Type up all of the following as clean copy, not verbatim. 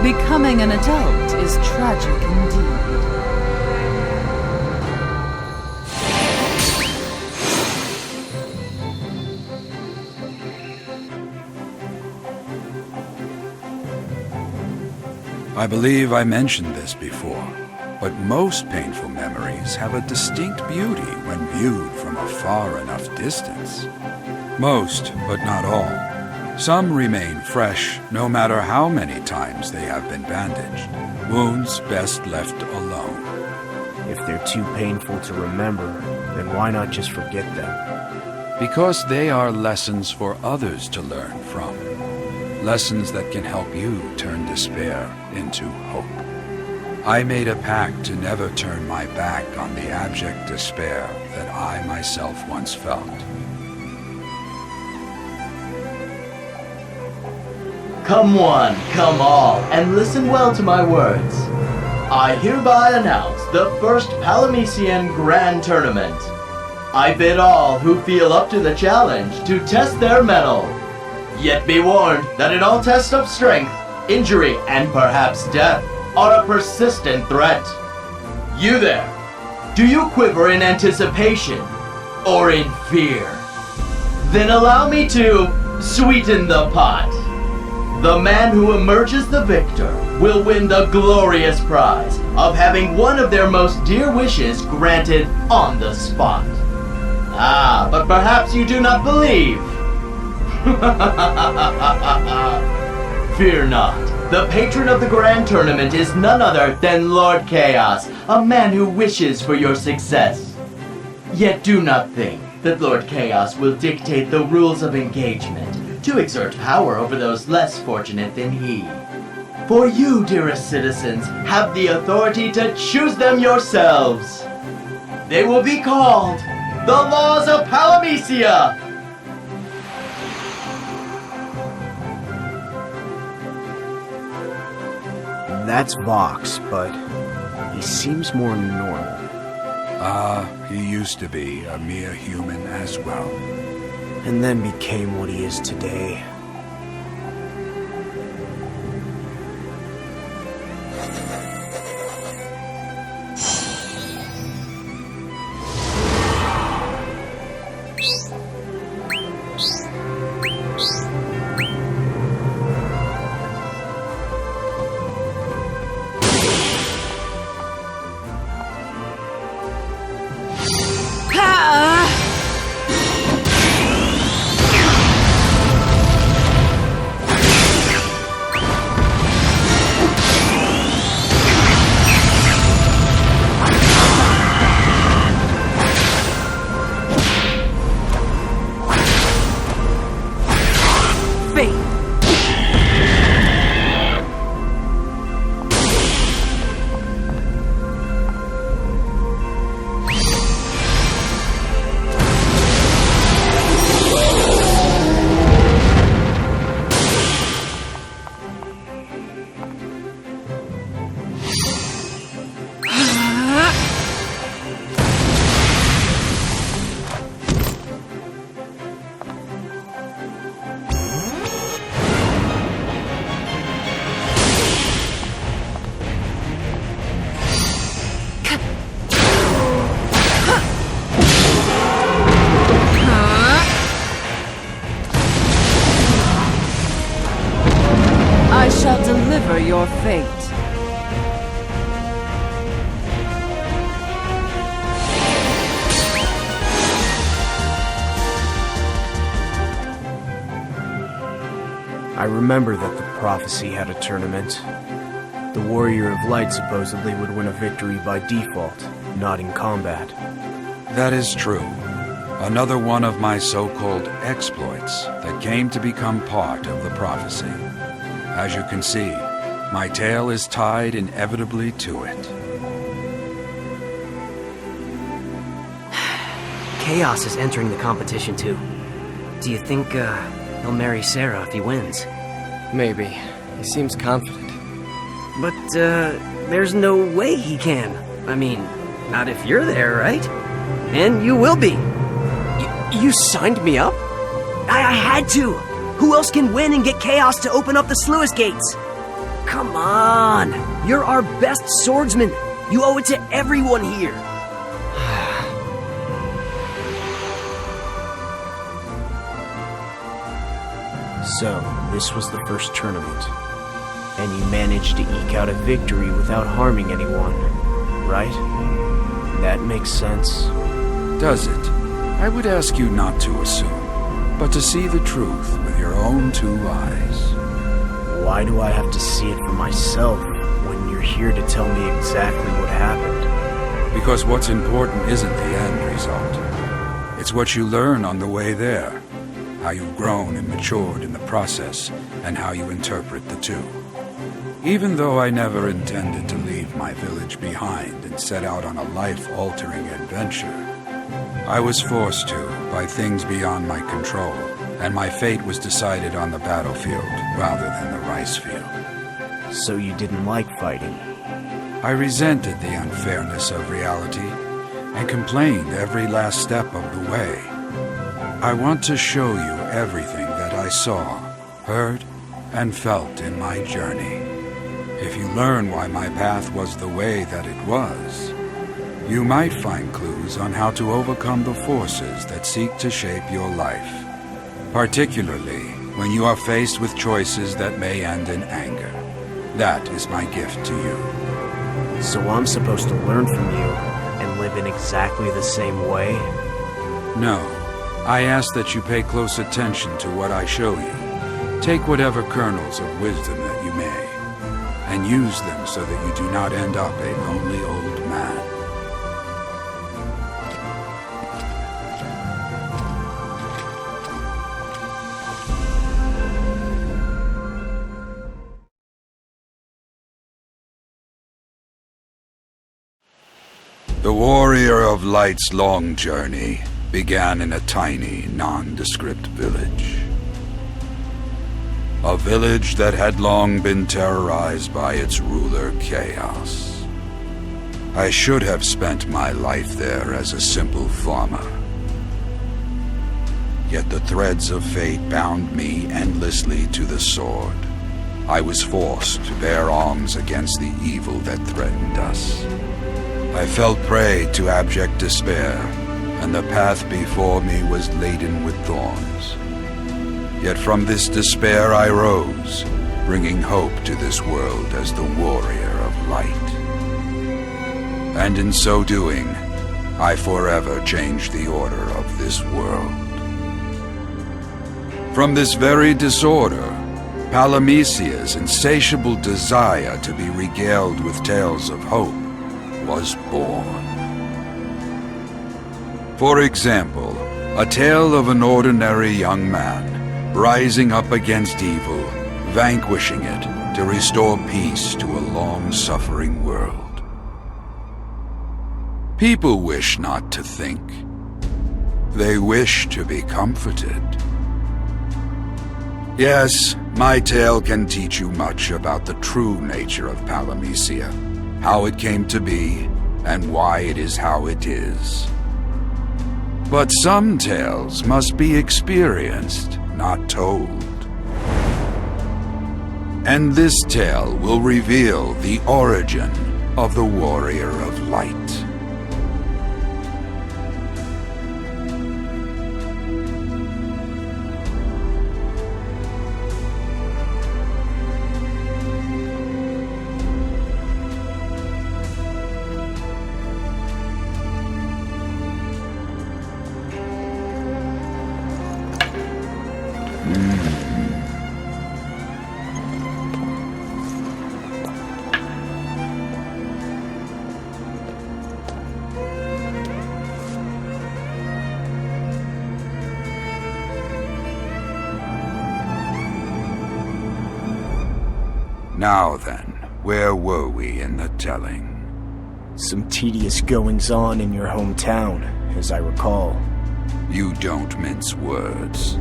Becoming an adult is tragic indeed. I believe I mentioned this before, but most painful memories have a distinct beauty when viewed from a far enough distance. Most, but not all. Some remain fresh no matter how many times they have been bandaged. Wounds best left alone. If they're too painful to remember, then why not just forget them? Because they are lessons for others to learn from. Lessons that can help you turn despair into hope. I made a pact to never turn my back on the abject despair that I myself once felt. Come one, come all, and listen well to my words. I hereby announce the first Palamecian Grand Tournament. I bid all who feel up to the challenge to test their mettle. Yet be warned that in all tests of strength, injury, and perhaps death are a persistent threat. You there, do you quiver in anticipation or in fear? Then allow me to sweeten the pot. The man who emerges the victor will win the glorious prize of having one of their most dear wishes granted on the spot. Ah, but perhaps you do not believe. Fear not. The patron of the Grand Tournament is none other than Lord Chaos, a man who wishes for your success. Yet do not think that Lord Chaos will dictate the rules of engagement to exert power over those less fortunate than he. For you, dearest citizens, have the authority to choose them yourselves. They will be called the Laws of Palamecia. That's Vox, but he seems more normal. He used to be a mere human as well. And then became what he is today. I shall deliver your fate. I remember that the prophecy had a tournament. The Warrior of Light supposedly would win a victory by default, not in combat. That is true. Another one of my so-called exploits that came to become part of the prophecy. As you can see, my tale is tied inevitably to it. Chaos is entering the competition too. Do you think he'll marry Sarah if he wins? Maybe. He seems confident. But there's no way he can. I mean, not if you're there, right? And you will be. You signed me up? I had to! Who else can win and get Chaos to open up the sluice gates? Come on! You're our best swordsman! You owe it to everyone here! So, this was the first tournament. And you managed to eke out a victory without harming anyone, right? That makes sense. Does it? I would ask you not to assume, but to see the truth with your own two eyes. Why do I have to see it for myself when you're here to tell me exactly what happened? Because what's important isn't the end result. It's what you learn on the way there. How you've grown and matured in the process, and how you interpret the two. Even though I never intended to leave my village behind and set out on a life-altering adventure, I was forced to by things beyond my control, and my fate was decided on the battlefield rather than the rice field. So you didn't like fighting? I resented the unfairness of reality and complained every last step of the way. I want to show you everything that I saw, heard, and felt in my journey. If you learn why my path was the way that it was, you might find clues on how to overcome the forces that seek to shape your life, particularly when you are faced with choices that may end in anger. That is my gift to you. So I'm supposed to learn from you and live in exactly the same way? No. I ask that you pay close attention to what I show you. Take whatever kernels of wisdom that you may, and use them so that you do not end up a lonely old man. The Warrior of Light's long journey began in a tiny, nondescript village. A village that had long been terrorized by its ruler, Chaos. I should have spent my life there as a simple farmer. Yet the threads of fate bound me endlessly to the sword. I was forced to bear arms against the evil that threatened us. I fell prey to abject despair, and the path before me was laden with thorns. Yet from this despair I rose, bringing hope to this world as the Warrior of Light. And in so doing, I forever changed the order of this world. From this very disorder, Palamecia's insatiable desire to be regaled with tales of hope was born. For example, a tale of an ordinary young man rising up against evil, vanquishing it to restore peace to a long-suffering world. People wish not to think. They wish to be comforted. Yes, my tale can teach you much about the true nature of Palamecia, how it came to be, and why it is how it is. But some tales must be experienced, not told. And this tale will reveal the origin of the Warrior of Light. Now then, where were we in the telling? Some tedious goings-on in your hometown, as I recall. You don't mince words.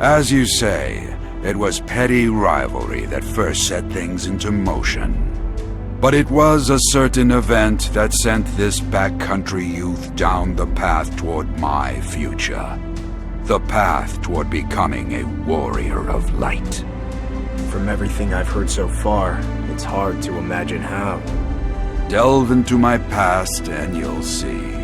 As you say, it was petty rivalry that first set things into motion. But it was a certain event that sent this backcountry youth down the path toward my future. The path toward becoming a Warrior of Light. from everything I've heard so far, it's hard to imagine how. Delve into my past and you'll see.